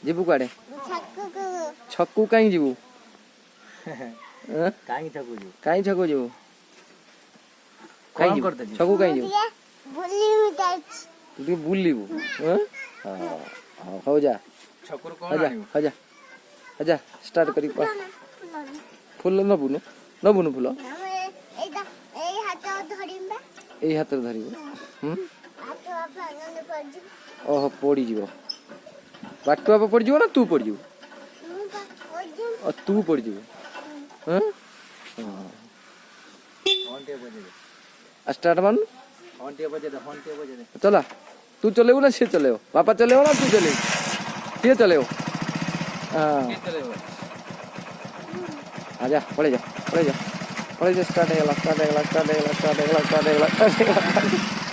जीवु कुआडे छक्कू कहीं जीवु काई छकु जो कहीं छक्कू जीवु कौन करते जी छक्कू कहीं जीवु बुल्ली में जाइछ तू बुलिबु हां हो जा छकुर कौन आजा आनिबो आजा आजा स्टार्ट करी पा फुल न बुनु फुल एदा ए हाथ धरिबा एई हाथ धरिबो हाथ भांगन पड़जी ओहो पड़ी जीवो बाटुआ पे पड़ी जीवो ना तू पड़ी जीवो तू पड़ी जीवो हां घंटे बजे दे स्टार्ट मान घंटे बजे दे चला तू चलेबो ना से चलेबो पापा चलेबो ना तू चलेबो से चलेबो हां आजा पड़े जा स्टार्ट है स्टार्ट है